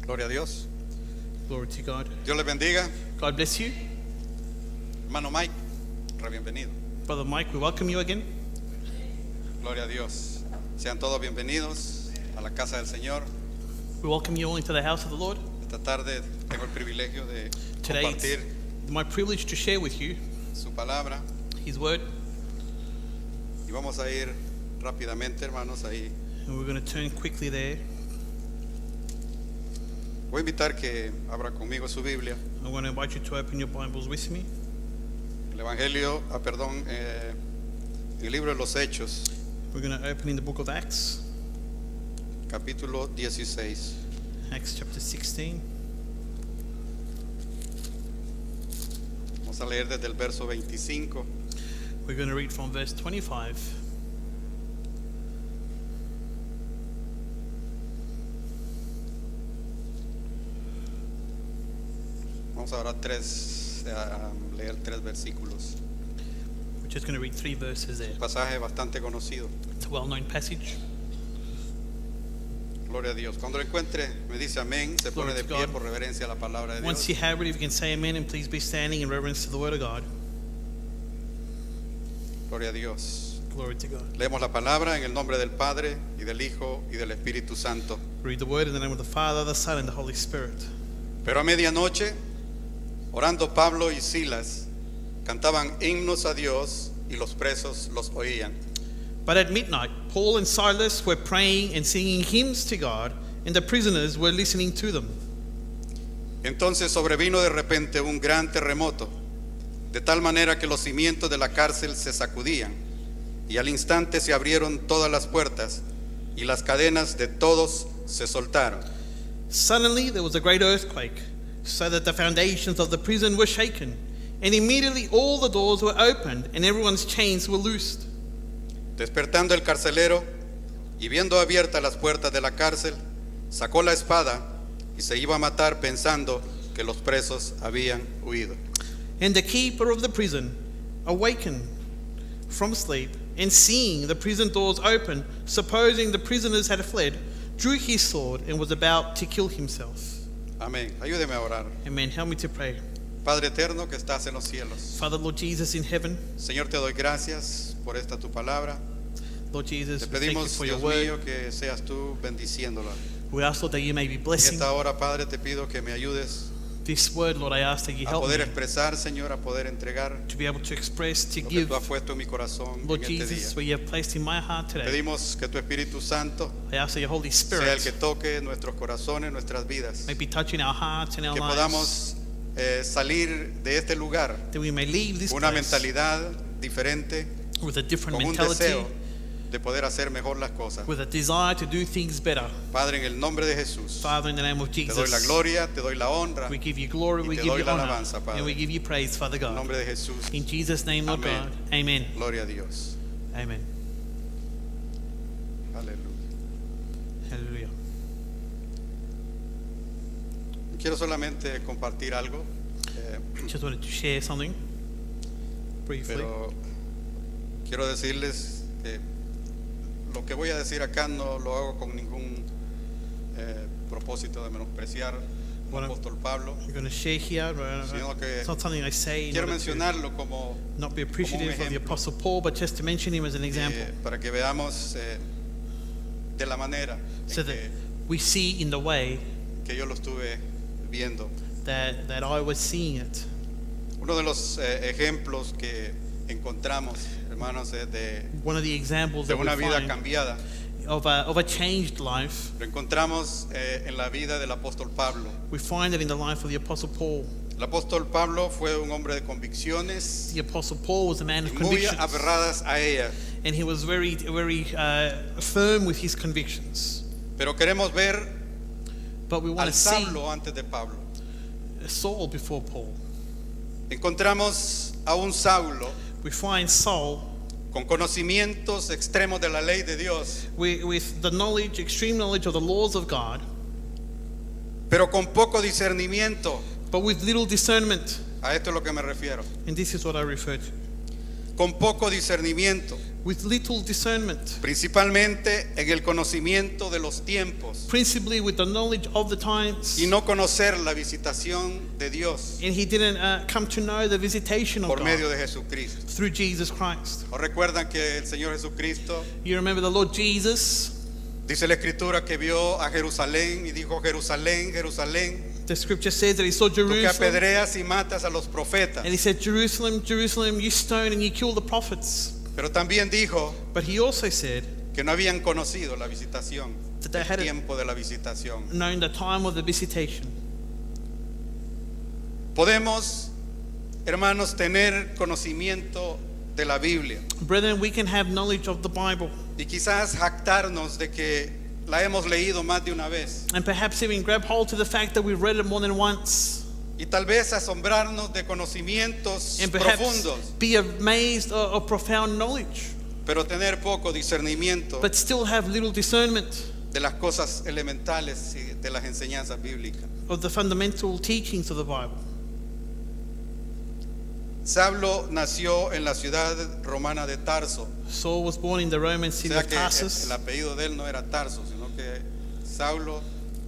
Gloria a Dios. Glory to God. Dios les bendiga. God bless you. Hermano Mike, bienvenido. Brother Mike, we welcome you again. Gloria a Dios. Sean todos bienvenidos a la casa del Señor. We welcome you all into the house of the Lord. Esta tarde tengo el privilegio de Today it's compartir my privilege to share with you su palabra. His word. Y vamos a ir rápidamente, hermanos, ahí. And we're going to turn quickly there. Voy a invitar que abra conmigo su Biblia. I'm going to invite you to open your Bibles with me. El Evangelio, en el libro de los Hechos, We're going to open in the book of Acts, capítulo 16. Acts chapter 16. Vamos a leer desde el verso 25 We're going to read from verse 25. Vamos ahora a leer tres versículos. We're just going to read 3 verses there. Pasaje bastante conocido. It's a well-known passage. Gloria a Dios. Cuando lo encuentre, me dice amén. Se pone Glory de to pie God. por reverencia a la palabra de Once Dios. you have it, if you can say amen, and please be standing in reverence to the word of God. Gloria a Dios. Glory to God. Leemos la palabra en el nombre del Padre y del Hijo y del Espíritu Santo. Read the word in the name of the Father, the Son, and the Holy Spirit. Pero a medianoche, orando Pablo y Silas, cantaban himnos a Dios y los presos los oían. But at midnight, Paul and Silas were praying and singing hymns to God, and the prisoners were listening to them. Entonces sobrevino de repente un gran terremoto, de tal manera que los cimientos de la cárcel se sacudían, y al instante se abrieron todas las puertas, y las cadenas de todos se soltaron. Suddenly there was a great earthquake, so that the foundations of the prison were shaken, and immediately all the doors were opened, and everyone's chains were loosed. Despertando el carcelero, y viendo abiertas las puertas de la cárcel, sacó la espada y se iba a matar pensando que los presos habían huido. And the keeper of the prison, awakened from sleep, and seeing the prison doors open, supposing the prisoners had fled, drew his sword and was about to kill himself. Amén. Ayúdeme a orar. Amen. Help me to pray. Padre eterno que estás en los cielos, Father, Lord Jesus in heaven, Señor, te doy gracias por esta tu palabra. Lord Jesus, Te we thank you pedimos, for your Dios word. mío, que seas tú bendiciéndola. We ask, Lord, that you may be En blessing esta hora, Padre, te pido que me ayudes this word, Lord. I ask that you a help poder me expresar, Señor, a poder entregar to be able to express, to lo que give, tú has puesto en mi corazón Lord en este Jesus, día. what you have placed in my heart today. Pedimos que tu Espíritu Santo I ask that your Holy sea el que Spirit toque nuestros corazones, nuestras vidas. may be touching our hearts and our Que lives, podamos salir de este lugar that we may leave this con una place mentalidad diferente, with a different con un mentality, deseo de poder hacer mejor las cosas. with a desire to do things better. Padre, en el nombre de Jesús, Father, in the name of te doy la Jesus, gloria, te doy la honra, we give you glory, y we te give doy you la honor, alabanza, Padre. and we give you praise, Father en God. nombre de Jesús. In Jesus' name, Lord Amén. God. Amen. Gloria a Dios. Amen. Aleluya. Hallelujah. Quiero solamente compartir algo, Just wanted to share something briefly. pero quiero decirles que lo que voy a decir acá no lo hago con ningún propósito de menospreciar al Bueno, apóstol Pablo, I'm going to share here. sino que It's not something I say in quiero order to mencionarlo como not be appreciative of the ejemplo. Apostle Paul, but just to mention him as an example, para que veamos de la manera so en that we see in the way que yo lo estuve viendo. that I was seeing it. Uno de los ejemplos que encontramos, hermanos, es de One of the examples that we una vida find cambiada. of a changed life, Lo encontramos en la vida del apóstol Pablo. we find it in the life of the Apostle Paul. El apóstol Pablo fue un hombre de convicciones The Apostle Paul was a man of y muy convictions, aferradas a ellas. and he was very firm with his convictions. Pero queremos ver But we want al to see Saulo antes de Pablo. Saul before Paul. Encontramos a un Saulo We find Saul con conocimientos extremos de la ley de Dios, with the knowledge, extreme knowledge of the laws of God, pero con poco discernimiento. but with little discernment. A esto es lo que me refiero. And this is what I refer to. con poco discernimiento, with little discernment, principalmente en el conocimiento de los tiempos principally with the knowledge of the times. y no conocer la visitación de Dios And he didn't come to know the visitation of por medio God de Jesucristo. through Jesus Christ. ¿O recuerdan que el Señor Jesucristo, You remember the Lord Jesus? dice la Escritura, que vio a Jerusalén y dijo: Jerusalén, Jerusalén, The scripture says that he saw tú que Jerusalem, apedreas y matas a los profetas? and he said, Jerusalem, Jerusalem, you stone and you kill the prophets. Pero también dijo But he also said que no habían conocido la visitación, that they el hadn't tiempo de la visitación. known the time of the visitation. Podemos, hermanos, tener conocimiento de la Biblia Brethren, we can have knowledge of the Bible y quizás jactarnos de que la hemos leído más de una vez, and perhaps even grab hold to the fact that we've read it more than once, y tal vez asombrarnos de conocimientos and perhaps profundos, be amazed of profound knowledge, pero tener poco discernimiento but still have little discernment de las cosas elementales y de las enseñanzas bíblicas. of the fundamental teachings of the Bible. Saulo nació en la ciudad romana de Tarso, Saul was born in the Roman o city sea of que Tarsus. el apellido de él no era Tarso, sino que Saulo,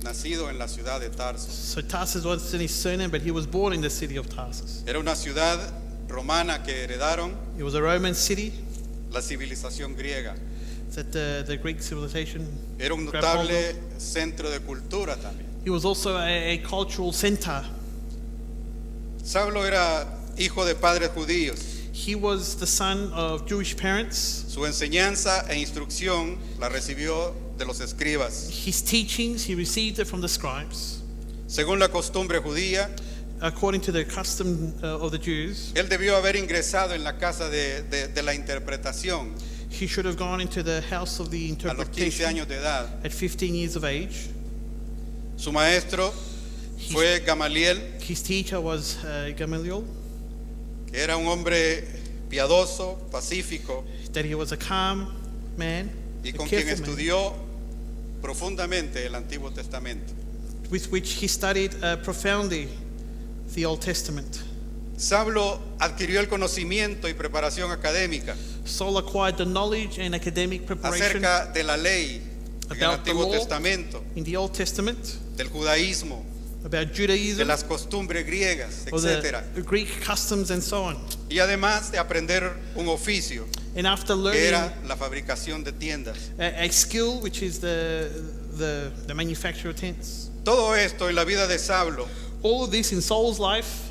nacido en la ciudad de Tarso. So Tarsus wasn't his surname, but he was born in the city of Tarsus. Era una ciudad romana que heredaron It was a Roman city la civilización griega. that the Greek civilization Era un grabbed hold notable of. centro de cultura también. It was also a cultural center. Saulo era hijo de padres judíos. He was the son of Jewish parents. Su enseñanza e instrucción la recibió de los escribas. His teachings, he received it from the scribes. Según la costumbre judía, According to the custom of the Jews, él debió haber ingresado en la casa de la interpretación he should have gone into the house of the a los 15 interpretation años de edad. at 15 years of age. Su maestro fue Gamaliel, His teacher was Gamaliel, que era un hombre piadoso, pacífico, that he was a calm man, y a con quien careful man, estudió profundamente el Antiguo Testamento. with which he studied profoundly the Old Testament. Saulo adquirió el conocimiento y preparación académica Saul acquired the knowledge and academic preparation acerca de la ley en el about the Antiguo law Testamento, in the Old Testament, del judaísmo, about de Judaism, las costumbres griegas, or etc. the Greek customs and so on. Y además de aprender un oficio, And after que learning era la fabricación de tiendas. a skill, which is the manufacture of tents. Todo esto en la vida de Saulo, All of this in Saul's life,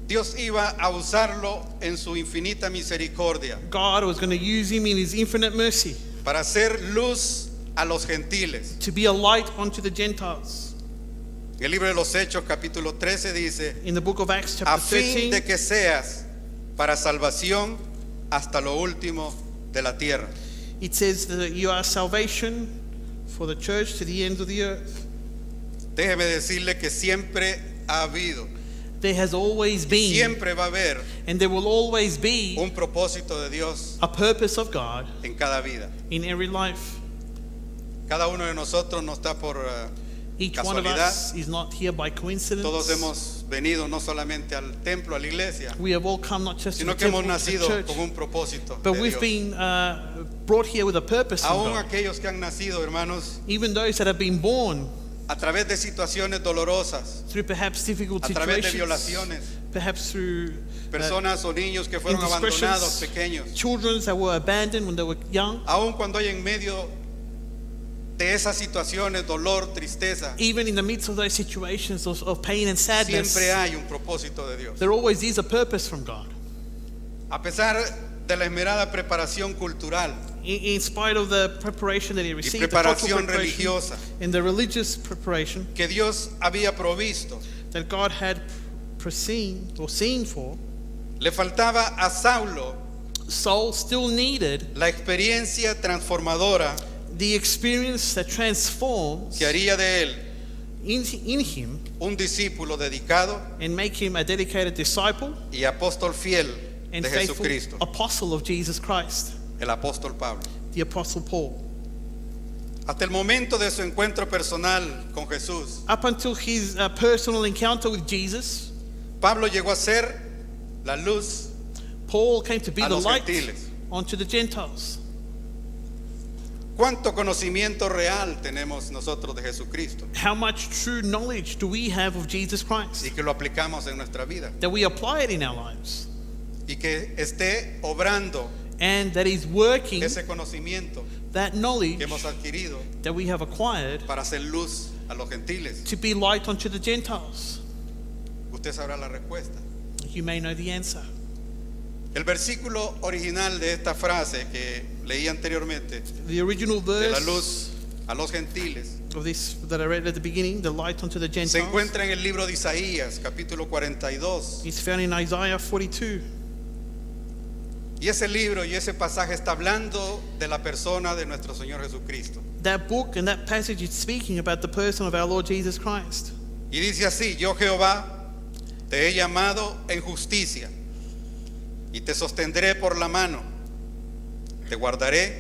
Dios iba a usarlo en su infinita misericordia God was going to use him in his infinite mercy para hacer luz a los gentiles. to be a light unto the Gentiles. En el libro de los Hechos, capítulo 13, dice: In the book of Acts a chapter fin 13, de que seas para salvación hasta lo último de la tierra. it says that you are salvation for the church to the ends of the earth. Déjeme decirle que siempre ha habido, There has always been, siempre va a haber and there will always be, un propósito de Dios a purpose of God en cada vida. in every life. Cada uno de nosotros no está por Each one of casualidad. us is not here by coincidence. Todos hemos venido no solamente al templo, a la iglesia, We have all come not just to sino the que hemos temple, to the nacido church, con un propósito but de we've Dios. been brought here with a purpose from Aún God. aquellos que han nacido, hermanos, Even those that have been born a través de situaciones dolorosas, through perhaps difficult a través de situations, violaciones, perhaps through personas o niños que fueron abandonados pequeños, children that were abandoned when they were young. aún cuando hay en medio de esas situaciones dolor, tristeza, Even in the midst of those situations of pain and sadness, siempre hay un propósito de Dios. there always is a purpose from God. A pesar de la esmerada preparación cultural In spite of the preparation that he y received, the cultural preparación preparation, religiosa and the religious preparation que Dios había provisto, that God had foreseen or seen for, le faltaba a Saulo Saul still needed la experiencia transformadora the experience that transforms que haría de él in him un discípulo dedicado and make him a dedicated disciple y apóstol fiel and de faithful Jesucristo, apostle of Jesus Christ, el apóstol Pablo. the apostle Paul. Hasta el momento de su encuentro personal con Jesús, Up until his personal encounter with Jesus, Pablo llegó a ser la luz Paul came to be a the los light gentiles. onto the Gentiles. ¿Cuánto conocimiento real tenemos nosotros de Jesucristo How much true knowledge do we have of Jesus Christ? y que lo aplicamos en nuestra vida That we apply it in our lives. y que esté obrando And that is working ese conocimiento that que knowledge hemos adquirido that we have acquired para hacer luz a los gentiles? to be light unto the Gentiles. Usted sabrá la respuesta. You may know the answer. El versículo original de esta frase que leí anteriormente, The original de la verse luz a los gentiles, of this that I read at the beginning, the light unto the se Gentiles, encuentra en el libro de Isaías, capítulo 42. is found in Isaiah 42. Y ese libro y ese pasaje está hablando de la persona de nuestro Señor Jesucristo. That book and that passage is speaking about the person of our Lord Jesus Christ. Y dice así: yo Jehová te he llamado en justicia y te sostendré por la mano, te guardaré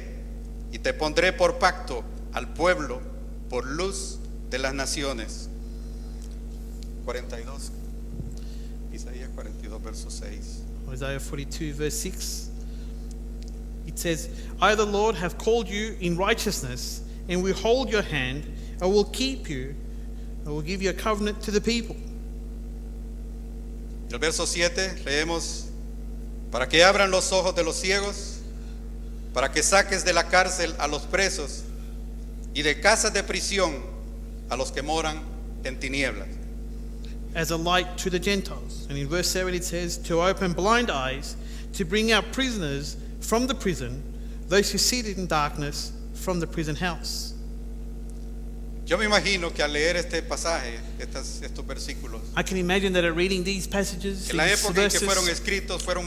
y te pondré por pacto al pueblo, por luz de las naciones. 42, Isaías 42, verso 6. Isaiah 42 verse 6. It says, I the Lord have called you in righteousness, and will hold your hand, I will keep you, I will give you a covenant to the people. El verso 7 leemos: para que abran los ojos de los ciegos, para que saques de la cárcel a los presos y de casas de prisión a los que moran en tinieblas. As a light to the Gentiles. And in verse 7 it says, to open blind eyes, to bring out prisoners from the prison, those who sit in darkness from the prison house. Yo me imagino que al leer este pasaje, estos versículos, I can imagine that reading these passages, en la these época en que fueron verses, escritos, fueron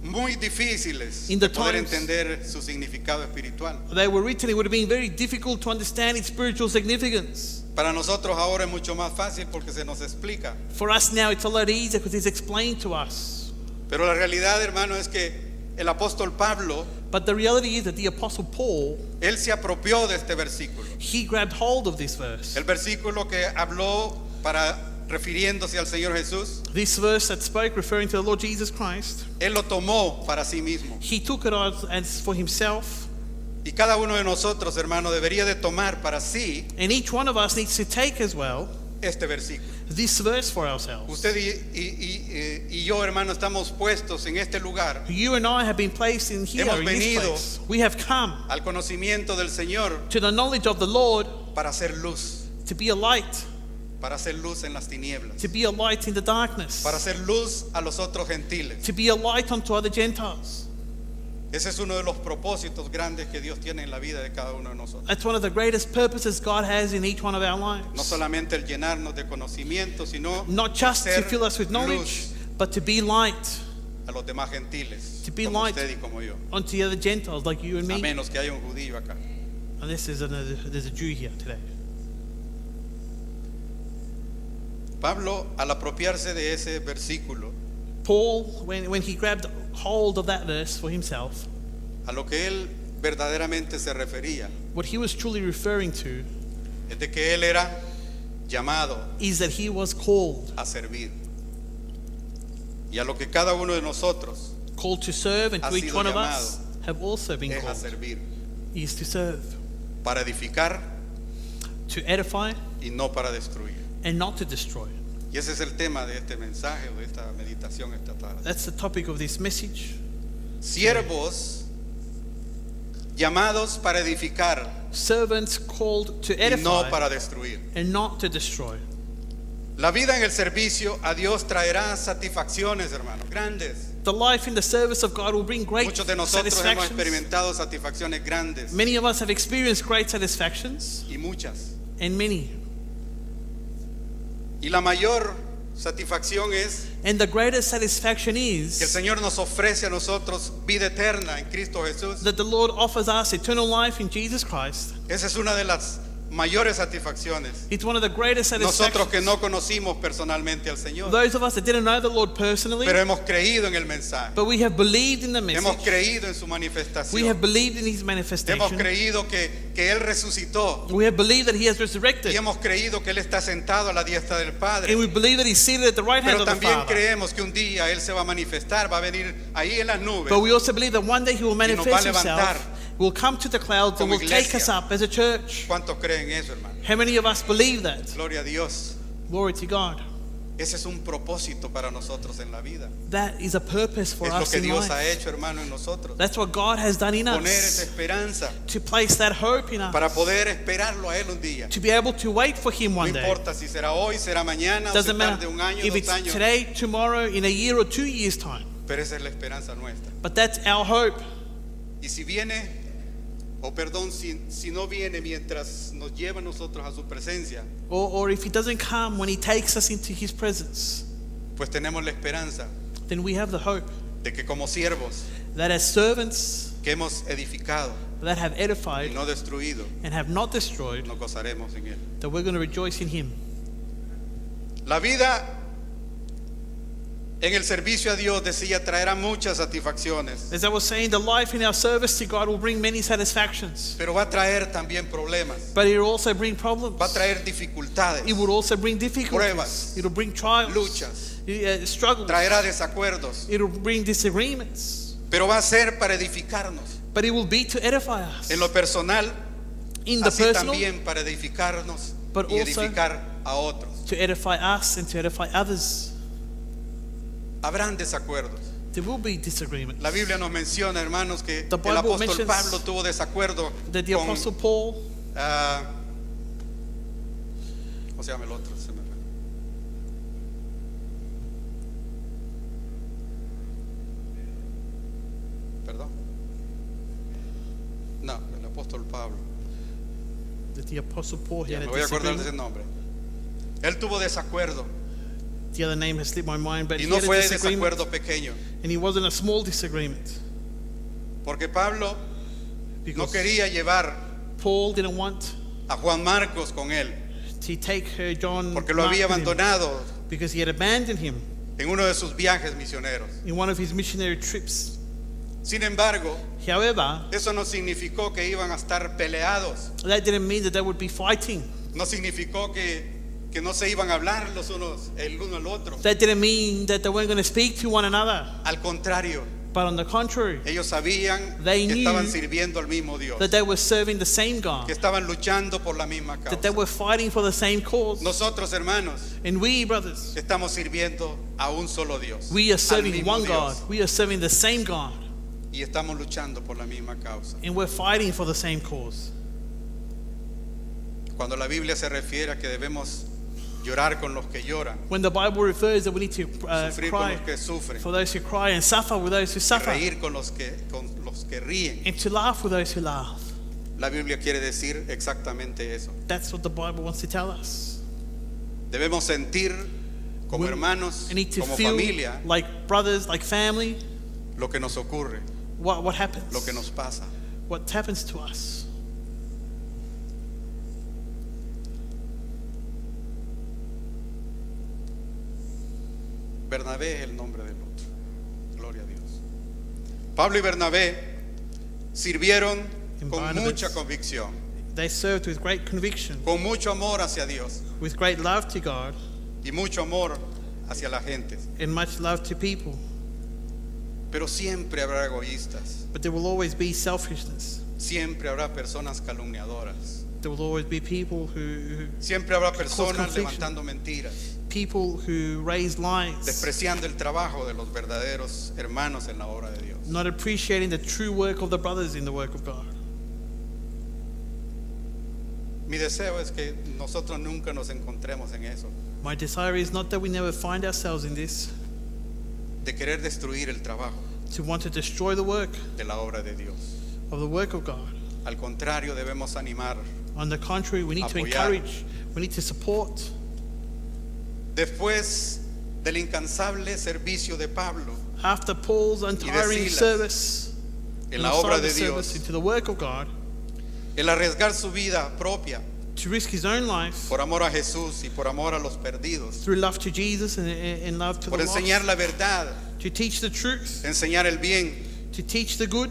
muy difíciles In the de poder times- entender su significado espiritual. they were written, it would have been very difficult to understand its spiritual significance. Para nosotros ahora es mucho más fácil porque se nos explica. For us now, it's a lot easier because it's explained to us. Pero la realidad, hermano, es que el apóstol Pablo, But the reality is that the Apostle Paul, él se apropió de este versículo. he grabbed hold of this verse. El versículo que habló refiriéndose al Señor Jesús, This verse that spoke referring to the Lord Jesus Christ, él lo tomó para sí mismo. he took it as for himself. Y cada uno de nosotros, hermano, debería de tomar para sí And each one of us needs to take as well este versículo. this verse for ourselves. Usted y yo, hermano, estamos puestos en este lugar You and I have been placed in here, Hemos in this venido place. We have come al conocimiento del Señor to the knowledge of the Lord para hacer luz, to be a light, para hacer luz en las tinieblas, to be a light in the darkness, para hacer luz a los otros gentiles. to be a light unto other Gentiles. Ese es uno de los propósitos grandes que Dios tiene en la vida de cada uno de nosotros. That's one of the greatest purposes God has in each one of our No lives. solamente el llenarnos de conocimiento, sino Not just to hacer fill us with knowledge, luz but to be light a los demás gentiles, To be como light. usted y como yo. unto the other Gentiles like you and A me. menos que haya un judío acá. Unless there's a Jew here today. Pablo, al apropiarse de ese versículo, Paul, when he grabbed hold of that verse for himself, a lo que él verdaderamente se refería, what he was truly referring to es de que él era llamado is that he was called a servir. Y a lo que cada uno de nosotros to serve, and Ha to each sido one of us llamado have also been es a called servir, is to serve, para edificar to edify y no para destruir. and not to destroy. Y ese es el tema de este mensaje o de esta meditación esta tarde. That's the topic of this message. Siervos llamados para edificar Servants called to y edify no para destruir. and not to destroy. La vida en el servicio a Dios traerá satisfacciones, hermanos, grandes. The life in the service of God will bring great Muchos de nosotros hemos satisfactions. experimentado satisfacciones grandes Many of us have experienced great satisfactions, y muchas. and many. Y la mayor satisfacción es And the greatest satisfaction que el is Señor nos ofrece a nosotros vida eterna en Cristo Jesús. that the Lord offers us eternal life in Jesus Christ. Esa es una de las mayores satisfacciones. It's one of the greatest Nosotros que satisfactions. no conocimos personalmente al Señor, Those of us that didn't know the Lord personally, pero hemos creído en el mensaje, but we have believed in the hemos message. creído en su We manifestación, have believed in His hemos manifestation. creído que Él resucitó We have believed that He has y resurrected. hemos creído que Él está sentado a la diestra del And Padre. we believe that He's seated at the right hand Pero of the también Father. creemos que un día Él se va a manifestar, va a venir ahí en las nubes But we also believe that one day He will nos va a manifest levantar Himself, will come to the clouds, and como will take iglesia. us up as a church. ¿Cuántos creen eso, hermano? How many of us believe that? Gloria a Dios. Glory to God. Ese es un propósito para nosotros en la vida. That is a purpose for Es lo us que in Dios ha life. hecho, hermano, en nosotros. That's what God has done in Poner esa us, esperanza to place that hope in us, para poder esperarlo a Él un día. to be able to wait for Him No one day. importa si será hoy, será mañana, o si Doesn't matter tarde un año, if 2 it's años. today, tomorrow, in a year or 2 years' time. Pero esa es la esperanza nuestra. But that's our hope. Y si viene, o perdón, si no viene mientras nos lleva a nosotros a su presencia, Or if He doesn't come when He takes us into His presence, pues tenemos la esperanza then we have the hope de que como siervos that as servants que hemos edificado that have y edified no destruido, and have not destroyed, nos gozaremos en Él. that we're going to rejoice in Him. La vida en el servicio a Dios, decía, traerá muchas satisfacciones, As I was saying, the life in our service to God will bring many satisfactions, pero va a traer también problemas, but it will also bring problems. va a traer dificultades, It will also bring difficulties. Pruebas. It will bring trials, luchas, struggles. traerá desacuerdos, It will bring disagreements, pero va a ser para edificarnos. but it will be to edify us. En lo personal, In the así personal, también para edificarnos but y also edificar a otros. to edify us and to edify others. Habrán desacuerdos. There will be disagreements. La Biblia nos menciona, hermanos, que The el Bible apóstol mentions Pablo tuvo desacuerdo That the con, Apostle Paul, ¿cómo se llama el otro? Se me fue. ¿Perdón? No, el apóstol Pablo. he Ya, had me a voy a acordar de ese disagreement. nombre. Él tuvo desacuerdo The other name has slipped my mind, but y he no had a fue disagreement, desacuerdo pequeño, and it wasn't a small disagreement, porque Pablo no because quería llevar Paul didn't want a Juan Marcos con él, to take her John porque lo Mark había with him, abandonado because he had abandoned him en uno de sus viajes misioneros. in one of his missionary trips. Sin embargo, However, eso no significó que iban a estar peleados, that didn't mean that they would be fighting. no significó que no se iban a hablar los unos el uno al otro. That didn't mean that they weren't going to speak to one another. Al contrario, But on the contrary, ellos sabían They que knew estaban sirviendo al mismo Dios, that they were serving the same God, que estaban luchando por la misma that they causa. were fighting for the same cause. Nosotros, hermanos, And we, brothers, estamos sirviendo a un solo Dios, we are al serving mismo one Dios, God. We are serving the same God. y estamos luchando por la misma causa. And we're fighting for the same cause. Cuando la Biblia se refiere a que debemos llorar con los que lloran, When the Bible refers that we need to sufrir con cry los que sufren, for those who cry and suffer with those who y suffer, reír con los que ríen, and to laugh with those who laugh. la Biblia quiere decir exactamente eso. That's what the Bible wants to tell us. Debemos sentir como We hermanos, need to como feel familia, like brothers, like family, lo que nos ocurre, what happens, lo que nos pasa. what happens to us. Bernabé es el nombre del otro. Gloria a Dios. Pablo y Bernabé sirvieron And con Barnabas. mucha convicción, They served with great conviction, con mucho amor hacia Dios with great love to God, y mucho amor hacia la gente. and much love to people. Pero siempre habrá egoístas, But there will always be selfishness. siempre habrá personas calumniadoras, There will always be people who siempre habrá personas confusion. levantando mentiras, raise lies, despreciando el trabajo de los verdaderos hermanos en la obra de Dios. not appreciating the true work of the brothers in the work of God. Mi deseo es que nosotros nunca nos encontremos en eso, My desire is not that we never find ourselves in this, de querer destruir el trabajo to want to destroy the work de la obra de Dios. of the work of God. Al contrario, debemos animar. On the contrary, we need to Apoyar. encourage, we need to support. Después del incansable servicio de Pablo After Paul's untiring Silas service en in la the obra side de of service Dios, into the work of God, el arriesgar su vida propia to risk his own life por amor a Jesús y por amor a los perdidos, through love to Jesus and love to por the enseñar lost, la verdad, to teach the truth, enseñar el bien, to teach the good.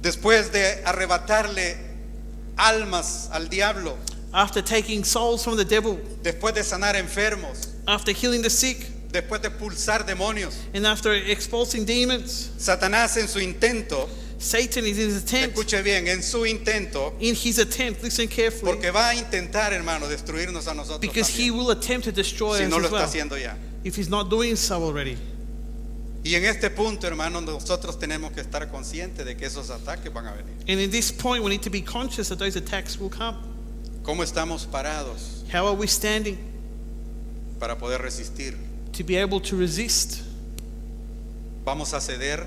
después de arrebatarle almas al diablo, After taking souls from the devil, después de sanar enfermos, after healing the sick, después de expulsar demonios, and after expulsing demons, Satanás en su intento, Satan is in his attempt, escuche bien, en su intento, listen carefully, porque va a intentar, hermano, destruirnos a nosotros because he también, will attempt to destroy si us no lo as está well, haciendo ya. if he's not doing so already. Y en este punto, hermano, nosotros tenemos que estar conscientes de que esos ataques van a venir. And in this point, we need to be conscious that those attacks will come. ¿Cómo estamos parados How are we standing para poder resistir? to be able to resist? ¿Vamos a ceder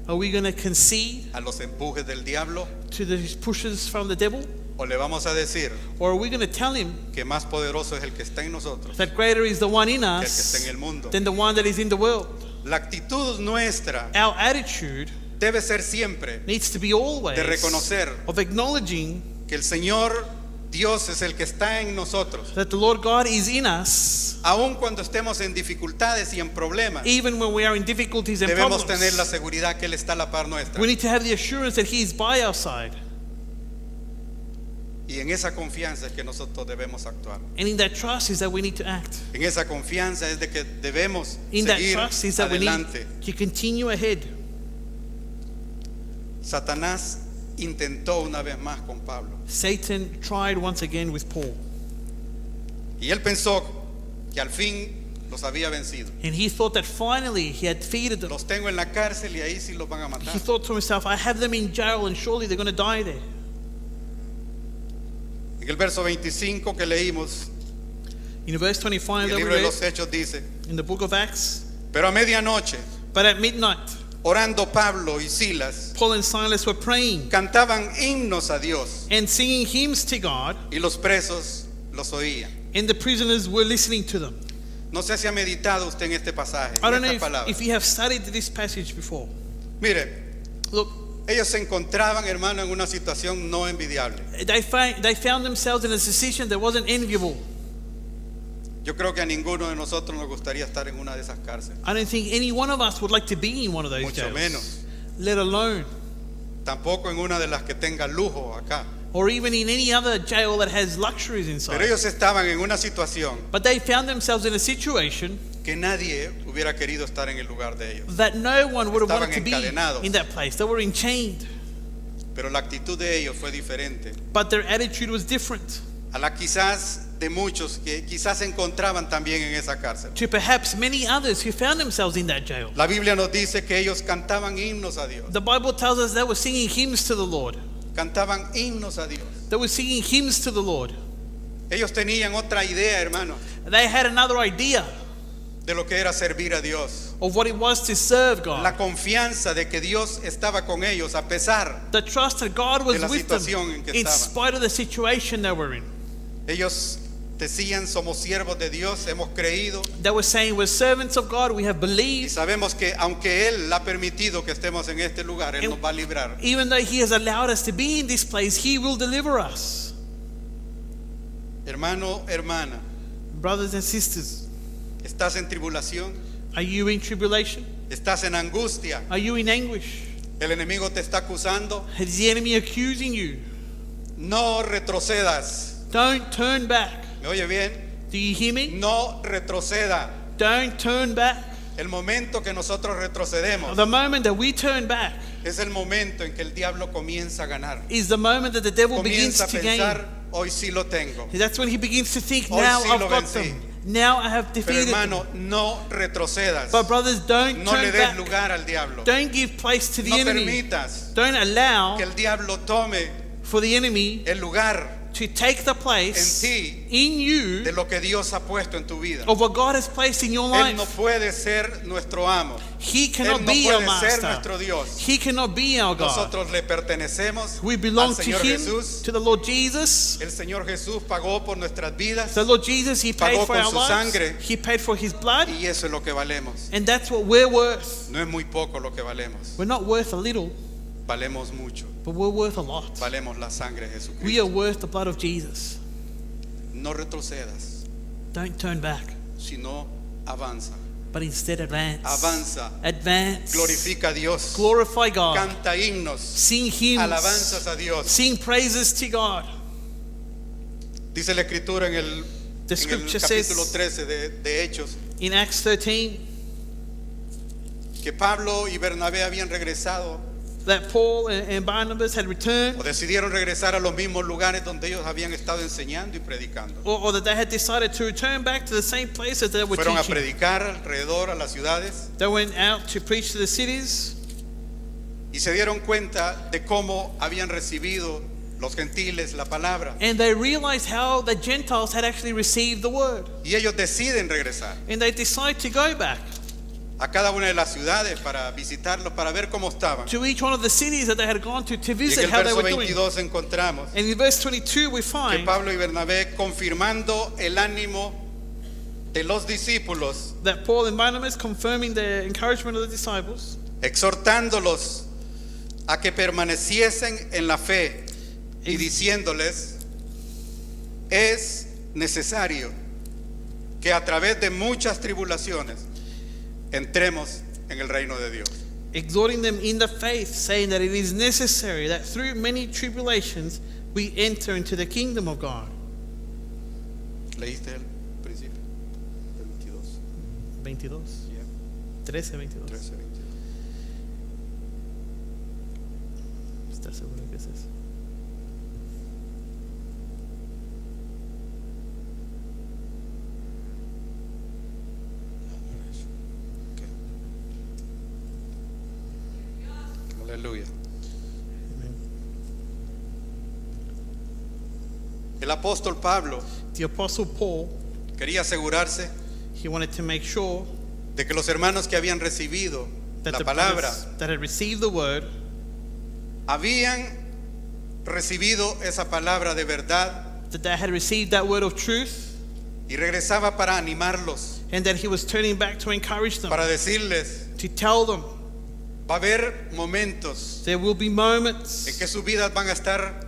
Are we going to concede a los empujes del diablo to the pushes from the devil? o le vamos a decir Or are we going to tell him que más poderoso es el que está en nosotros that greater is the one in que el que está en us el mundo? than the one that is in the world? La actitud nuestra Our attitude debe ser siempre needs to be always de reconocer of acknowledging que el Señor Dios es el que está en nosotros, that the Lord God is in us, aun cuando estemos en dificultades y en problemas. even when we are in difficulties and Debemos tener la problems. seguridad que Él está a la par nuestra. We need to have the assurance that He is by our side. Y en esa confianza es que nosotros debemos actuar. And in that trust is that we need to act. En esa confianza es de que debemos In that seguir trust is that we adelante. need to continue ahead. Satanás intentó una vez más con Pablo. Satan tried once again with Paul. Y él pensó que al fin los había vencido. And he thought that finally he had defeated them. Los tengo en la cárcel y ahí sí los van a matar. He thought to himself, I have them in jail and surely they're going to die there. En el verso 25 que leímos, In verse 25 el that we libro de read los Hechos dice, in the book of Acts, pero a medianoche, but at midnight, orando Pablo y Silas, Paul and Silas were praying cantaban himnos a Dios and singing hymns to God, y los presos los oían. and the prisoners were listening to them. No sé si ha meditado usted en este pasaje, I en don't know estas palabras. if you have studied this passage before. Mire, Look, ellos se encontraban, hermano, en una situación no envidiable. they found themselves in a position that wasn't enviable. Yo creo que a ninguno de nosotros nos gustaría estar en una de esas cárceles, I don't think any one of us would like to be in one of those mucho jails, menos. let alone, Tampoco en una de las que tenga lujo acá. or even in any other jail that has luxuries Pero inside. ellos estaban en una situación But they found themselves in a situation que nadie hubiera querido estar en el lugar de ellos. that no one would have Estaban wanted to be encadenados. in that place. They were enchained, Pero la actitud de ellos fue diferente but their attitude was different a la quizás de muchos que quizás se encontraban también en esa cárcel. to perhaps many others who found themselves in that jail. La Biblia nos dice que ellos cantaban himnos a Dios. The Bible tells us they were singing hymns to the Lord. Cantaban himnos a Dios. They were singing hymns to the Lord. Ellos tenían otra idea, hermano, They had another idea de lo que era servir a Dios. of what it was to serve God. La confianza de que Dios estaba con ellos a pesar. The trust that God was de la with them situación en que in estaban. spite of the situation they were in. Ellos decían, somos siervos de Dios, hemos creído They were saying, we're servants of God, we have y believed. sabemos que aunque Él ha permitido que estemos en este lugar, Él nos va a librar. Even though He has allowed us to be in this place, He will deliver us. Hermano, hermana, Brothers and sisters, ¿estás en tribulación? are you in tribulation? ¿Estás en angustia? Are you in anguish? ¿El enemigo te está acusando? Is the enemy accusing you? No retrocedas. Don't turn back. ¿Me oye bien? Do you hear me? No retroceda. Don't turn back. El momento que nosotros retrocedemos The moment that we turn back es el momento en que el diablo comienza a ganar. is the moment that the devil begins Comienza a to gain. pensar, hoy sí lo tengo. That's when he begins to think, Hoy now sí I've lo got vencí. them. Now I have Pero defeated them. hermano, no retrocedas. But brothers, don't No le turn des back. lugar al diablo. Don't give place to the No enemy. permitas Don't allow que el diablo tome for the enemy el lugar to take the place En ti. in you de lo que Dios ha puesto en tu vida. of what God has placed in your Él no life. puede ser nuestro amo. He Él cannot no be our puede ser master. nuestro Dios. He cannot be our God. Nosotros le pertenecemos We belong al to Señor Him, Jesús. to the Lord Jesus. El Señor Jesús pagó por nuestras vidas The Lord Jesus, He paid Pagó for con our su lives. sangre. He paid for His blood. y eso es lo que valemos. And that's what we're worth. No es muy poco lo que valemos. We're not worth a little. Valemos mucho. but we're worth a lot. Valemos la sangre de Jesucristo. We are worth the blood of Jesus. No retrocedas, Don't turn back, sino avanza. but instead advance. Avanza. Advance. Glorifica a Dios. Glorify God. Canta himnos. Sing hymns. Alabanzas a Dios. Sing praises to God. Dice la Escritura en el Scripture capítulo says 13 de Hechos in Acts 13 que Pablo y Bernabé habían regresado that Paul and Barnabas had o returned, decidieron regresar a los mismos lugares donde ellos habían estado enseñando y predicando. or that they had decided to return back to the same places that they were Fueron a teaching. predicar alrededor a las ciudades They went out to preach to the cities, y se dieron cuenta de cómo habían recibido los gentiles la palabra. and they realized how the Gentiles had actually received the word. Y ellos deciden regresar And they decided to go back a cada una de las ciudades para visitarlos, para ver cómo estaban. to each one of the cities that they had gone to Y en visit el how they verso were doing. 22 encontramos And in verse 22 we que find Pablo y Bernabé, confirmando el ánimo de los discípulos, that Paul and Barnabas, confirming the encouragement of the disciples, exhortándolos a que permaneciesen en la fe y diciéndoles, es necesario que a través de muchas tribulaciones entremos en el reino de Dios. exhorting them in the faith, saying that it is necessary that through many tribulations we enter into the kingdom of God. ¿Leíste el principio? El 22. 22. Yeah, 13, 22. 13, 22. ¿Estás seguro que es eso? Aleluya. El apóstol Pablo The Apostle Paul, quería asegurarse he wanted to make sure de que los hermanos que habían recibido that la the palabra brothers that had received the word habían recibido esa palabra de verdad that they had received that word of truth, y regresaba para animarlos, and that he was turning back to encourage them, para decirles, to tell them va a haber momentos there will be en moments que sus vidas van a estar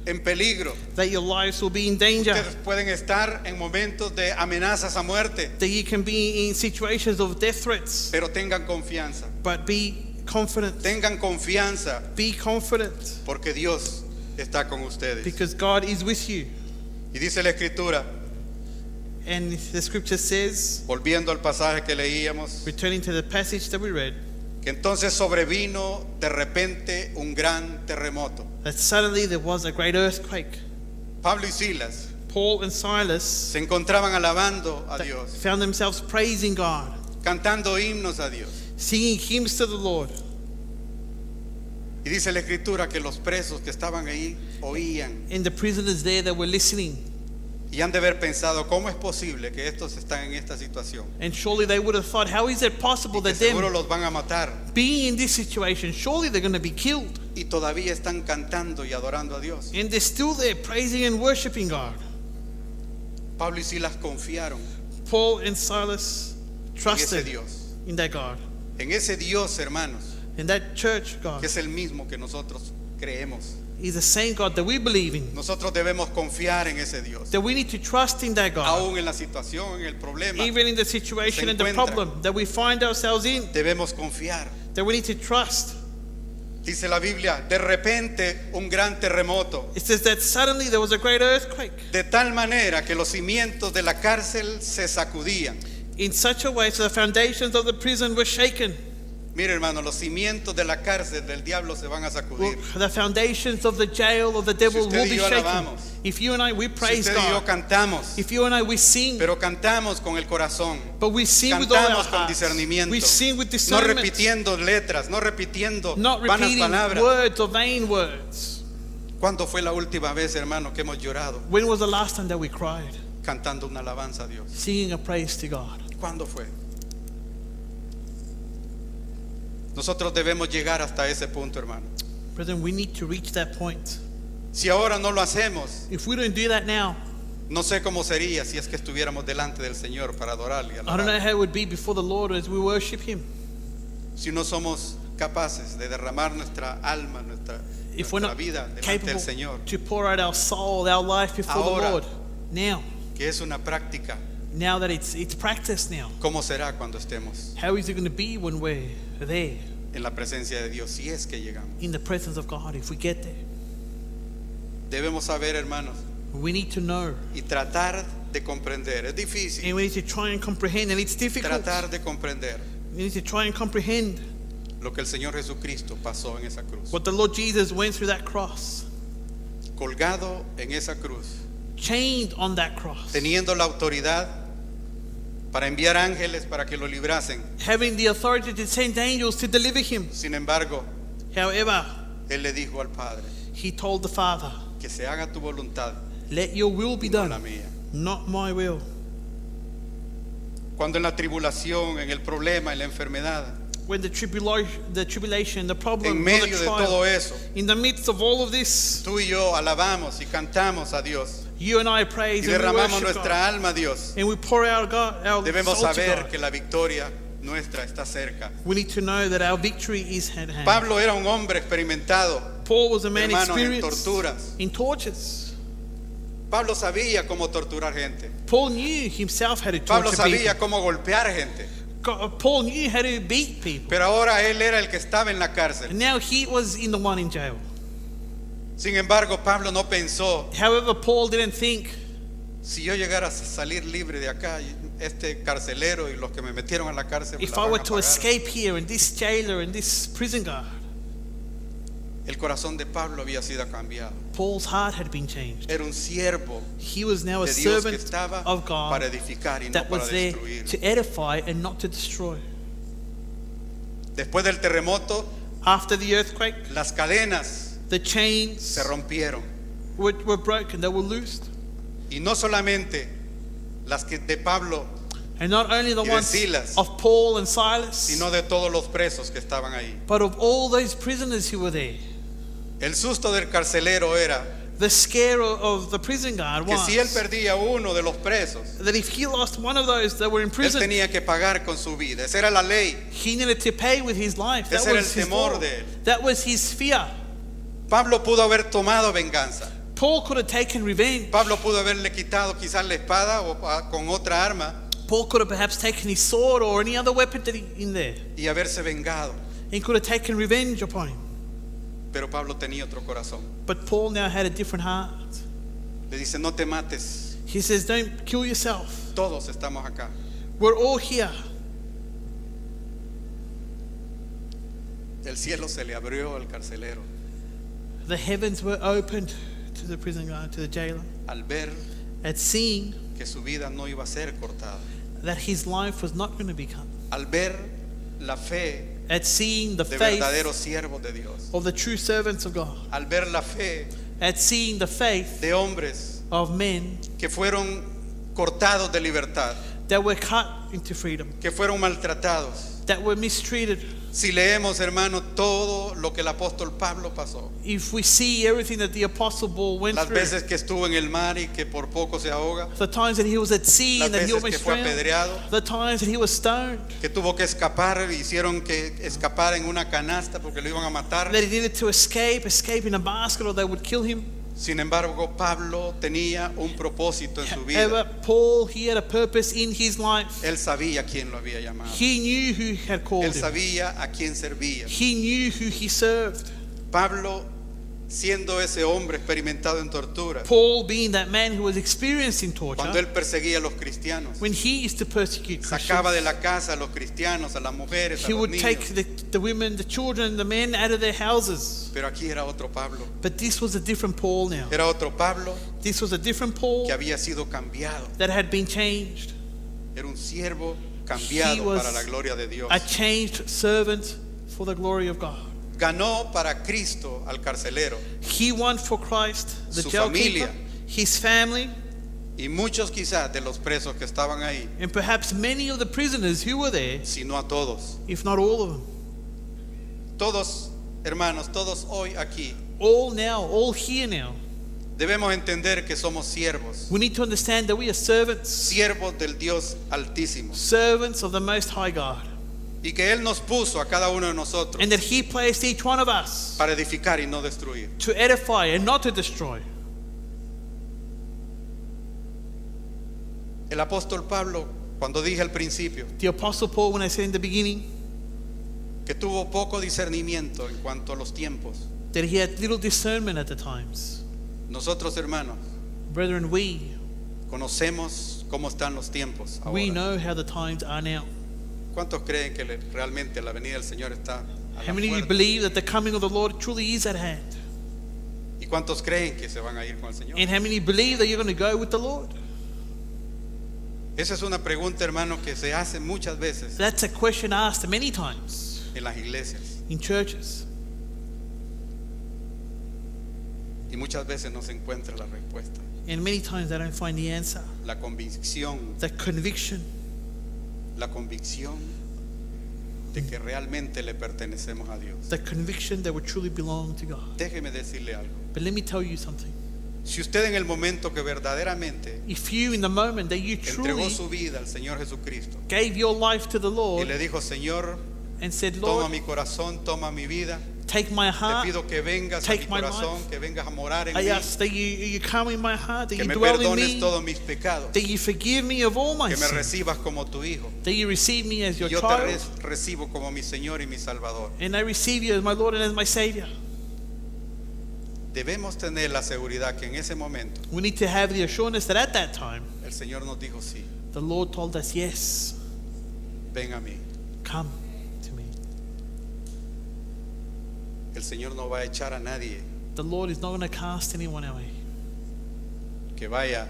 en peligro. that your lives will be in danger, Ustedes pueden estar en momentos de amenazas a muerte, that you can be in situations of death threats, pero tengan confianza. but be confident. Tengan confianza Be confident porque Dios está con ustedes. because God is with you. Y dice la Escritura, And the scripture says, volviendo al pasaje que leíamos, returning to the passage that we read, que entonces sobrevino de repente un gran terremoto. that suddenly there was a great earthquake. Pablo y Silas Paul and Silas se encontraban alabando a Dios, found themselves praising God, cantando himnos a Dios. singing hymns to the Lord. Y dice la Escritura que los presos que estaban ahí oían And the prisoners there that were listening. y han de haber pensado, ¿cómo es posible que estos están en esta situación? And surely they would have thought, how is it possible Que that seguro them los van a matar being in this situation, surely they're going to be killed. y todavía están cantando y adorando a Dios. And they're still there praising and worshiping God. Pablo y Silas confiaron Paul and Silas en ese trusted Dios, in that God. en ese Dios, hermanos, And that church God que es el mismo que nosotros creemos. is the same God that we believe in. Nosotros debemos confiar en ese Dios, That we need to trust in that God. aún en la situación, en el problema. Even in the situation se and the encuentra. problem that we find ourselves in. Debemos confiar. That we need to trust. Dice la Biblia, de repente un gran terremoto, It says that suddenly there was a great earthquake. de tal manera que los cimientos de la cárcel se sacudían. In such a way so the foundations of the prison were shaken. Mire, hermano, los cimientos de la cárcel del diablo se van a Well, sacudir. the foundations of the jail of the devil Si usted will y be yo shaken. alabamos. If you and I, we Si praise usted y yo God. cantamos, If you and I, we sing. pero cantamos con el corazón, But we sing with all our cantamos con hearts. discernimiento, We sing with no discernment. repitiendo letras, no repitiendo Not vanas repeating palabras. words or vain words. ¿Cuándo fue la última vez, hermano, que hemos llorado When was the last time that we cried? cantando una alabanza a Dios? Singing a praise to God. ¿Cuándo fue? Nosotros debemos llegar hasta ese punto, hermano. Brethren, we need to reach that point. Si ahora no lo hacemos, If we don't do that now, no sé cómo sería si es que estuviéramos delante del Señor para adorarle. I don't know how it would be before the Lord as we worship Him. Si no somos capaces de derramar nuestra alma, if we're nuestra not vida delante capable del Señor, to pour out our soul, our life before Ahora. the Lord, now que es una práctica, that it's practiced now, ¿cómo será cuando estemos how is it going to be when we're there en la presencia de Dios? Si es que llegamos. in the presence of God if we get there? Debemos saber, hermanos, We need to know, y tratar de comprender. Es and difícil we need to try and comprehend, and it's difficult. tratar de comprender We need to try and comprehend lo que el Señor Jesucristo pasó en esa cruz. what the Lord Jesus went through that cross, Colgado en esa cruz, chained on that cross, teniendo la autoridad para enviar ángeles para que lo librasen. having the authority to send angels to deliver him. Sin embargo, However, Él le dijo al Padre, he told the Father, que se haga tu voluntad, let your will be no la done, mía. not my will. Cuando en la tribulación, en el problema, en la enfermedad, When the tribulation, the problem, en or the medio de todo trial, eso, in the midst of all of this, tú y yo alabamos y cantamos a Dios you and I praise y and we derramamos worship nuestra God, alma a Dios. and we pour out our Debemos soul to saber God. que la victoria nuestra está cerca. We need to know that our victory is at hand. Pablo era un hombre experimentado, Paul was a man hermanos, en experienced torturas. in tortures. Pablo sabía cómo torturar gente. Paul knew himself how to Pablo torture people. sabía cómo golpear gente. Paul knew how to beat people. Pero ahora él era el que estaba en la cárcel. And now he was in the one in jail. Sin embargo, Pablo no pensó, However, Paul didn't think, si yo llegara a salir libre de acá, este carcelero y los que me metieron a la cárcel me if la I van were a to pagar. escape here and this jailer and this prison guard, El corazón de Pablo había sido cambiado. Paul's heart had been changed. Era un siervo He was now a de Dios que servant estaba of para God edificar y no that para was there destruir. to edify and not to destroy. Después del terremoto, After the earthquake, las cadenas the chains se rompieron. were broken, they were loosed. Y no solamente las que de Pablo, And not only the Y de ones Silas, of Paul and Silas, sino de todos los presos que estaban ahí. but of all those prisoners who were there. El susto del carcelero era The scare of the prison guard que was si él perdía uno de los presos, that if he lost one of those that were in él prison, tenía que pagar con su vida. Esa era la ley. he needed to pay with his life. That Ese era was el his temor law. de él. That was his fear. Pablo pudo haber tomado venganza. Paul could have taken revenge. Pablo pudo haberle quitado quizás la espada o con otra arma Paul could have perhaps taken his sword or any other weapon that he in there. y haberse vengado. He could have taken revenge upon him. Pero Pablo tenía otro corazón. But Paul now had a different heart. Le dice, no te mates. He says, don't kill yourself. Todos estamos acá. We're all here. El cielo se le abrió al carcelero The heavens were opened to the prison guard, to the jailer, al ver at seeing que su vida no iba a ser cortada. that his life was not going to be cut, Al ver la fe at seeing the de faith verdaderos siervos de Dios. of the true servants of God, Al ver la fe at seeing the faith de hombres of men que fueron cortados de libertad, that were cut into freedom, que fueron maltratados. that were mistreated. Si leemos, hermano, todo lo que el apóstol Pablo pasó, If we see everything that the apostle Paul went las through, veces que estuvo en el mar y que por poco se ahoga, the times that he was at sea las and that he veces almost que fue drowned, apedreado, the times that he was stoned, que tuvo que escapar, hicieron que escapar en una canasta porque lo iban a matar. that he needed to escape in a basket or they would kill him. Sin embargo, Pablo tenía un propósito en su However, vida. Paul, he had a purpose in his life. Él sabía quién lo había llamado. He knew who had called Él him. sabía a quién servía. He knew who he served. Pablo, siendo ese hombre experimentado en tortura, Paul, being that man who was experienced in torture, cuando él perseguía a los cristianos, when he used to persecute sacaba de Christians, la casa a los cristianos, a las mujeres, a he los would take niños. the women, the children, the men out of their houses. Pero aquí era otro Pablo. But this was a different Paul now. Era otro Pablo This was a different Paul que había sido cambiado. that had been changed. Era un siervo He cambiado was para la gloria de Dios. a changed servant for the glory of God. Ganó para Cristo al carcelero He won for Christ the Su jail familia. keeper, his family, y muchos quizás de los presos que estaban ahí, and perhaps many of the prisoners who were there, sino a todos. if not all of them. Todos, hermanos, todos hoy aquí All now, all here now. debemos entender que somos siervos, We need to understand that we are servants, siervos del Dios Altísimo. servants of the Most High God. y que Él nos puso a cada uno de nosotros and that He placed each one of us para edificar y no destruir. to edify and not to destroy. El apóstol Pablo, cuando dije al principio The Apostle Paul, when I said in the beginning que tuvo poco discernimiento en cuanto a los tiempos, that he had little discernment at the times, nosotros, hermanos, brethren, we conocemos cómo están los tiempos we ahora. know how the times are now. ¿Cuántos creen que realmente la venida del Señor está a How la many of you puerta? believe that the coming of the Lord truly is at hand? ¿Y cuántos creen que se van a ir con el Señor? And how many believe that you're going to go with the Lord? Esa es una pregunta, hermano, que se hace muchas veces That's a question asked many times en las iglesias in churches, y muchas veces no se encuentra la respuesta. and many times they don't find the answer. La convicción The conviction de que realmente le pertenecemos a Dios. that we truly belong to God. Déjeme decirle algo. But let me tell you something. Si usted en el momento que verdaderamente If you, in the moment that you entregó truly su vida al Señor Jesucristo gave your life to the y Lord le dijo, Señor, and said, toma Lord, mi corazón, toma mi vida, take my te heart, pido que vengas a take mi my corazón, life. que vengas a morar en I mí, ask that you come in my heart, that que you me dwell in perdones me, todos mis pecados, that you forgive me of all my que me sins, recibas como tu hijo. that you receive me as Y your yo te child, recibo como mi Señor y mi Salvador. and I receive you as my Lord and as my Savior. Debemos tener la seguridad que en ese momento We need to have the assurance that at that time, el Señor nos dijo, sí, the Lord told us, yes, ven a mí. come to me. El Señor no va a echar a nadie The Lord is not going to cast anyone away. que vaya.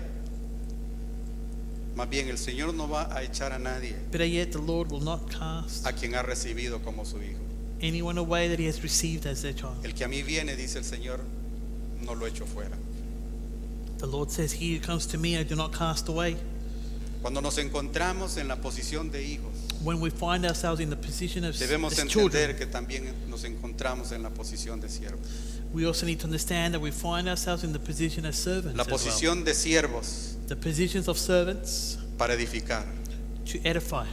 Más bien, el Señor no va a echar a nadie Better yet, the Lord will not cast a quien ha recibido como su hijo. anyone away that He has received as their child. El que a mí viene, dice el Señor, no lo echo fuera. The Lord says, he who comes to me I do not cast away. Cuando nos encontramos en la posición de hijos, When we find ourselves in the position of debemos as entender children, que también nos encontramos en la posición de siervos. we also need to understand that we find ourselves in the position as servants La as well. posición de siervos The positions of servants para edificar. to edify.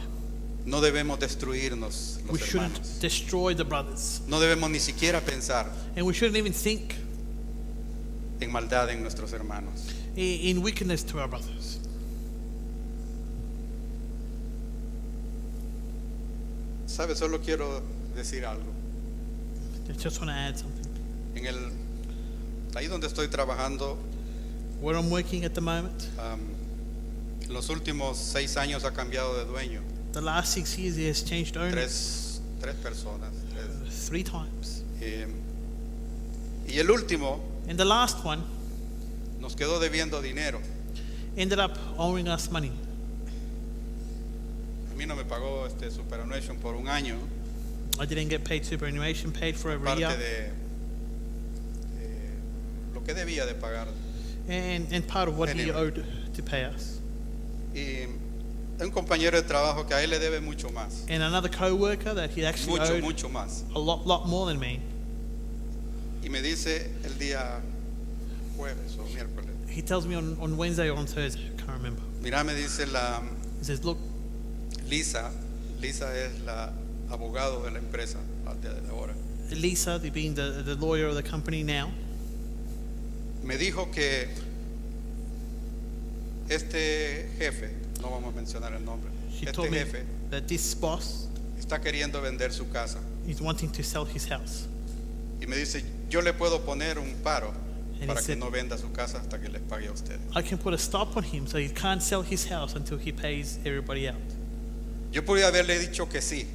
No debemos destruirnos We los shouldn't hermanos. destroy the brothers. No debemos ni siquiera pensar And we shouldn't even think en maldad en nuestros hermanos. in wickedness to our brothers. ¿Sabe? Solo quiero decir algo. I just want to add something. Ahí donde estoy trabajando, Where I'm working at the moment, en los últimos 6 años ha cambiado de dueño. the last 6 years He has changed owners Tres personas. 3 times. Y el último And the last one nos quedó debiendo dinero. ended up owing us money. A mí no me pagó superannuation por un año, I didn't get paid superannuation, paid for every parte year. de lo que debía de pagar. And part of what He Anyway. owed to pay us. Y un compañero de trabajo que a él le debe mucho más, And another co-worker that he actually owed mucho más. a lot more than me. Y me dice el día jueves o miércoles, He tells me on Wednesday or on Thursday, I can't remember. mira, me dice He says, look, Lisa es la abogado de la empresa de ahora. Lisa, being the lawyer of the company now, Me dijo que este jefe, no vamos a mencionar el nombre, she este told me jefe that this boss está queriendo vender su casa. is wanting to sell his house. Y me dice, yo le puedo poner un paro And para he que said- no venda su casa hasta que les pague a ustedes. I can put a stop on him so he can't sell his house until he pays everybody out. Yo pude haberle dicho que sí,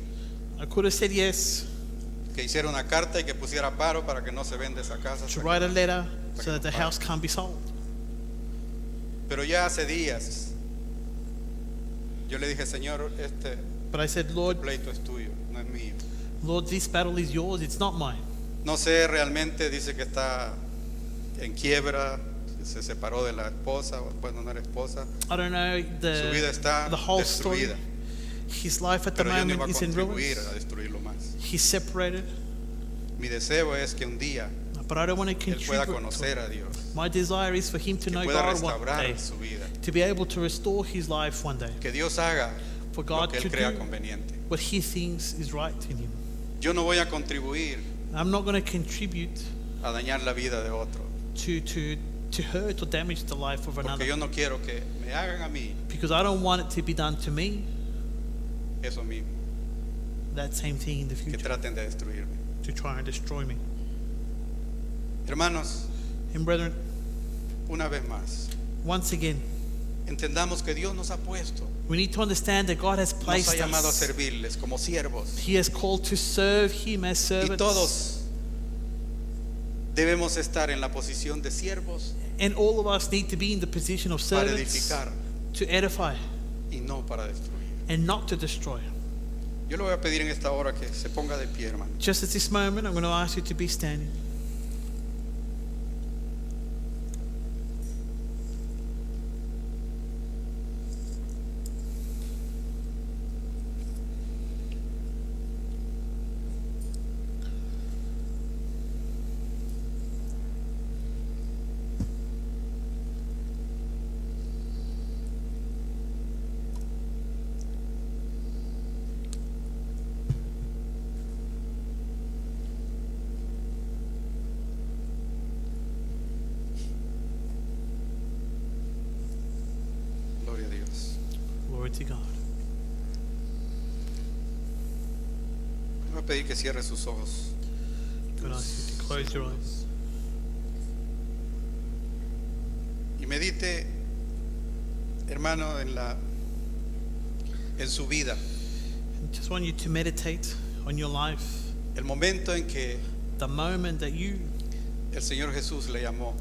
I could have said yes, que hiciera una carta y que pusiera paro para que no se venda esa casa. to hasta write a que- letter que so no that the pague. house can't be sold. Pero ya hace días yo le dije, Señor, este But I said, Lord, pleito es tuyo, no es mío. Lord, this battle is yours, it's not mine. No sé, realmente dice que está en quiebra, se separó de la esposa, o bueno, no era esposa, I don't know su vida está the whole story. destruida. His life at the Pero yo no iba a moment is in contribuir ruins. a destruirlo más. He's separated, Mi deseo es que un día but I don't want to él pueda contribute. to it. conocer a Dios, My desire is for him to que know pueda God one day, restaurar su vida, to be able to restore his life one day, que Dios haga for lo God que to Él crea do conveniente. what He thinks is right in Him. Yo no voy a contribuir I'm not going to contribute a dañar la vida de otro, to hurt or damage the life of porque another, yo no quiero que me hagan a mí because I don't want it to be done to me, eso mismo, that same thing in the que future, traten de destruirme. to try and destroy me. Hermanos, And brethren, una vez más, once again, entendamos que Dios nos ha puesto, we need to understand that God has nos ha placed llamado a us. servirles como siervos. He has called to serve Him as Y servants. todos debemos estar en la posición de siervos And all of us need to be in the position of para servants edificar to edify y no para destruir. and not to destroy. Yo le voy a pedir en esta hora que se ponga de pie, hermano. Just at this moment, I'm going to ask you to be standing. Gloria a Dios. Glory to God. Le voy a pedir que cierre sus ojos. I'm going to ask you to close your eyes Y medite, hermano, en su vida. I just want you to meditate on your life, El momento en que the moment that el Señor Jesús le llamó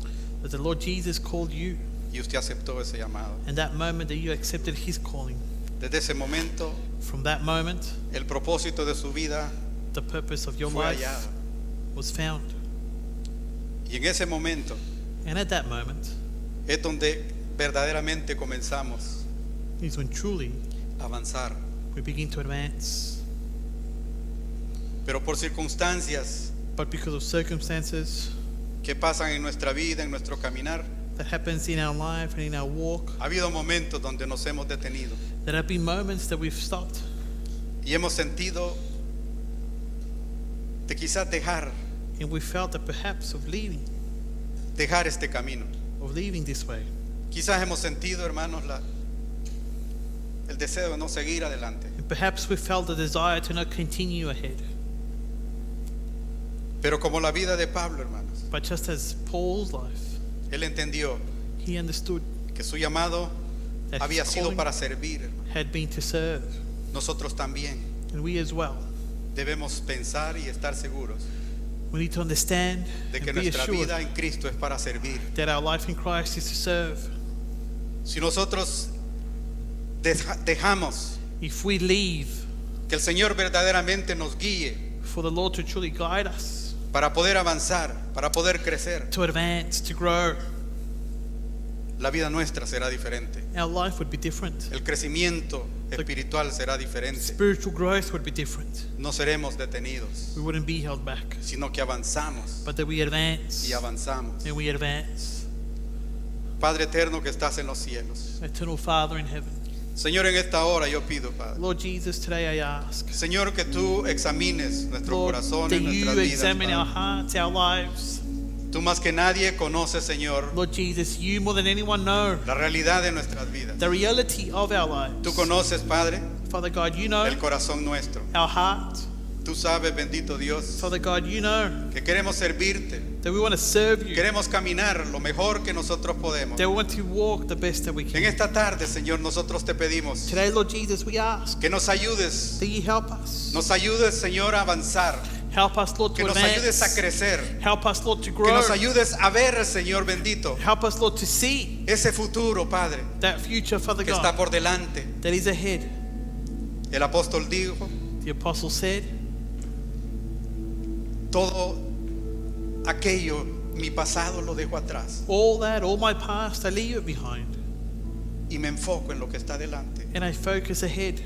that the Lord Jesus called you, y usted aceptó ese llamado. and that moment that you accepted His calling. Desde ese momento, From that moment, el propósito de su vida the purpose of your fue life hallado. was found. Y en ese momento And at that moment es donde verdaderamente comenzamos is when truly a avanzar. we begin to advance. Pero por circunstancias But because of circumstances que pasan en nuestra vida, en nuestro caminar, that happens in our life and in our walk, ha habido momentos donde nos hemos detenido there have been moments that we've stopped y hemos sentido de quizás dejar and we felt that perhaps of leaving este camino. this way. Quizás hemos sentido, hermanos, el deseo de no seguir adelante. And perhaps we felt the desire to not continue ahead. Pero como la vida de Pablo, hermanos, But just as Paul's life, él entendió he understood que su llamado that había his sido calling para servir, hermano. had been to serve. Nosotros también And we as well, debemos pensar y estar seguros we need to understand de que and be nuestra assured vida en Cristo es para servir. that our life in Christ is to serve. Si nosotros dejamos If we leave que el Señor verdaderamente nos guíe for the Lord to truly guide us, para poder avanzar, para poder crecer, to advance, to grow, la vida nuestra será diferente. our life would be different. El crecimiento espiritual será diferente. Spiritual growth would be different. No seremos detenidos, We wouldn't be held back, sino que avanzamos but that we advance y avanzamos. and we advance. Padre eterno que estás en los cielos. Eternal Father in heaven, Señor, en esta hora yo pido, Padre. Lord Jesus, today I ask, Señor, que tú examines nuestros Lord, corazones, that nuestras you vidas. examine our Padre. hearts, our lives. Tú más que nadie conoces, Señor, Lord Jesus, you more than anyone know la realidad de nuestras vidas. the reality of our lives. Tú conoces, Padre, Father God, you know el corazón nuestro. our heart. Tú sabes, bendito Dios, Father God, you know que queremos servirte. that we want to serve you, Queremos caminar lo mejor que nosotros podemos. that we want to walk the best that we En can. esta tarde, Señor, nosotros te pedimos Today, Lord Jesus, we ask que nos ayudes. that you help us. Nos ayudes, Señor, a avanzar. Help us, Lord, Que to nos ayudes a advance. crecer. Help us, Lord, to Que grow. nos ayudes a ver, Señor bendito, Help us, Lord, to see ese futuro, Padre, that future, Father que está God, por delante. that is ahead. El apóstol dijo, The apostle said, todo aquello, mi pasado lo dejo atrás all my past, I leave it behind, y me enfoco en lo que está delante. and I focus ahead.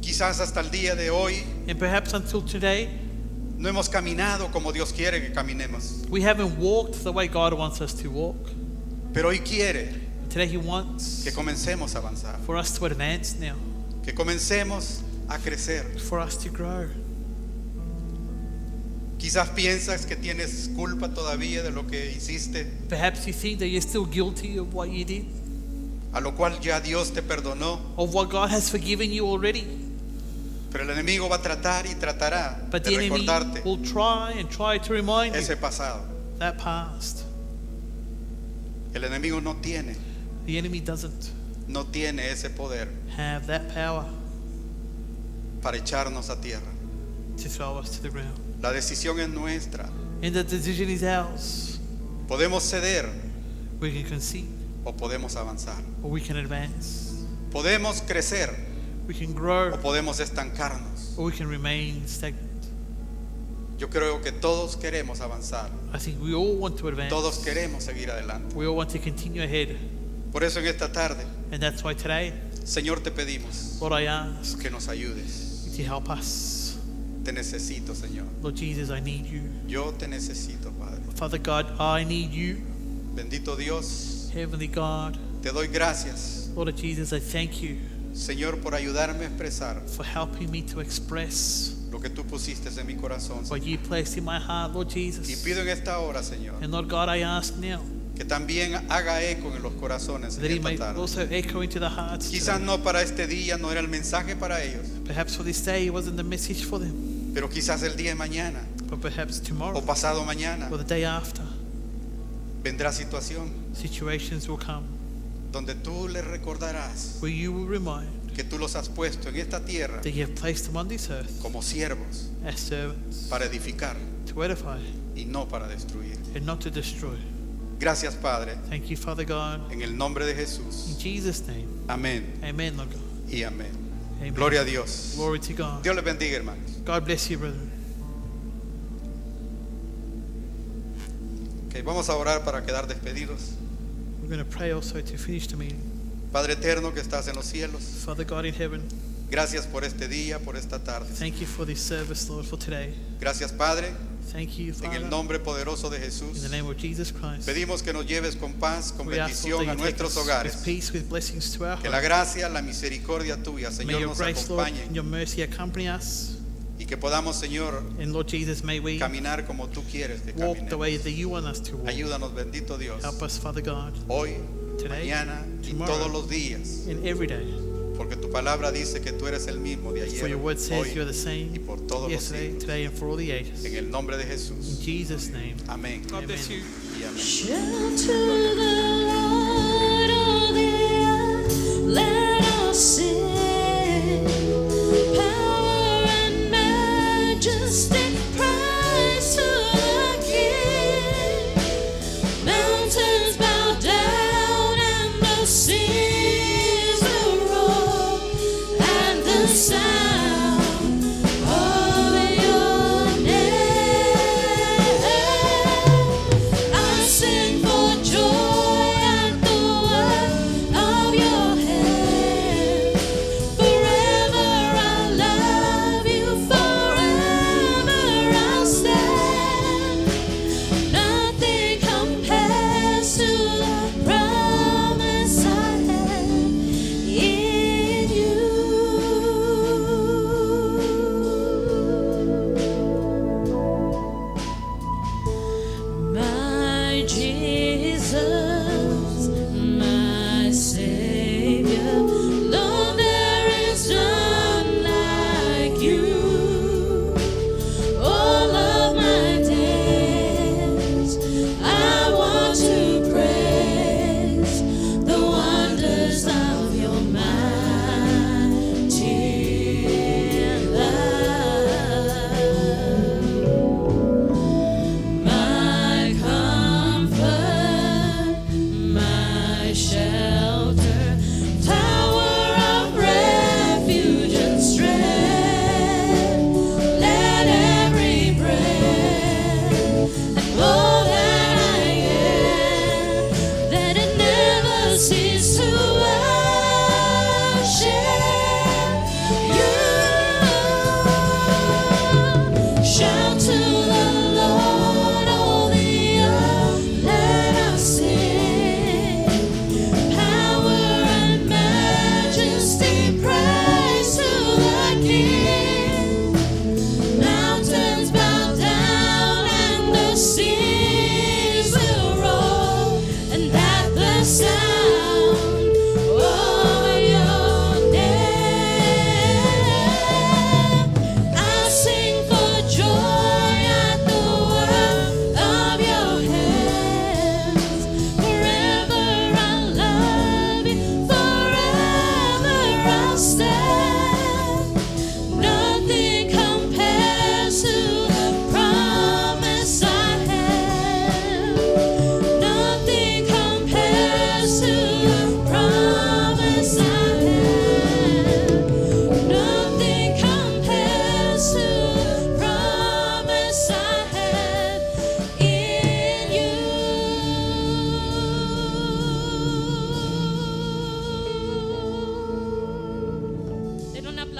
Quizás hasta el día de hoy And perhaps until today, no hemos caminado como Dios quiere que caminemos, we haven't walked the way God wants us to walk. pero hoy quiere today He wants que comencemos a avanzar, for us to advance now, que comencemos a crecer. for us to grow. Quizás piensas que tienes culpa todavía de lo que hiciste, Perhaps you think that you're still guilty of what you did, a lo cual ya Dios te perdonó, of what God has forgiven you already. pero el enemigo va a tratar y tratará But de the enemy recordarte will try to remind you ese pasado. that past. El enemigo no tiene The enemy doesn't ese poder have that power para echarnos a tierra. to throw us to the ground. La decisión es nuestra. And the decision is ours. Podemos ceder We can concede o podemos avanzar. or we can advance. Podemos crecer We can grow o podemos estancarnos. or we can remain stagnant. Yo creo que todos queremos avanzar. I think we all want to advance. Todos queremos seguir adelante. We all want to continue ahead. Por eso en esta tarde, And that's why today, Señor, te pedimos Lord, I ask que nos ayudes. to help us. Te necesito, Señor. Lord Jesus, I need you. Yo te necesito, Padre. Father God, I need you. Bendito Dios, Heavenly God, te doy gracias, Lord Jesus, I thank you Señor, por ayudarme a expresar for helping me to express lo que tú pusiste en mi corazón. what you placed in my heart, Lord Y Jesus. pido en esta hora, Señor, And Lord God, I ask now que también haga eco en los corazones that en He may esta tarde. also echo into the hearts Quizás today. no para este día, no era el mensaje para ellos, Perhaps for this day it wasn't the message for them, pero quizás el día de mañana but perhaps tomorrow o pasado mañana or the day after, vendrá situación situations will come donde tú les recordarás where you will remind que tú los has puesto en esta tierra that you have placed them on this earth como siervos as servants para edificar to edify y no para destruir. and not to destroy. Gracias, Padre, Thank you, Father God. en el nombre de In Jesús. Jesus' name, Amén amen, Lord God. y amén. Amen. Gloria a Dios. Glory to God. Dios les bendiga, hermanos. God bless you, brethren. Ok, vamos a orar para quedar despedidos. We're going to pray also to finish the meeting. Padre eterno que estás en los cielos, Father God in heaven, gracias por este día, por esta tarde. thank you for this service, Lord, for today. Gracias, Padre, Thank you, en Father, el nombre poderoso de in Jesús. the name of Jesus Christ. Pedimos que nos lleves con paz, con We ask, Lord, bendición a that you take nuestros us hogares. with peace, with blessings to our Que la homes. gracia, la misericordia tuya, May Señor, your nos grace, Lord, acompañe and your mercy accompany us. y que podamos, Señor, And Lord Jesus, may we caminar como tú quieres que walk the way caminemos. that you want us to walk. Ayúdanos, bendito Dios, Help us, Father God, hoy, today, mañana y tomorrow, todos los días, and every day. porque tu palabra dice que tú eres el mismo de For ayer, your word says hoy you are the same y por todos los yesterday, siglos. today, and for all the ages. En el nombre de In Jesús. Jesus' name. Amén God bless you. y amén. Shout to the Lord, all the earth, let us sing. Power and majesty, praise to the King. Mountains bow down and the seas will roar, and the sound of your name. I sing for joy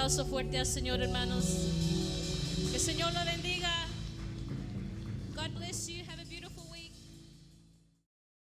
aplauso fuerte al Señor, hermanos. Que el Señor lo bendiga.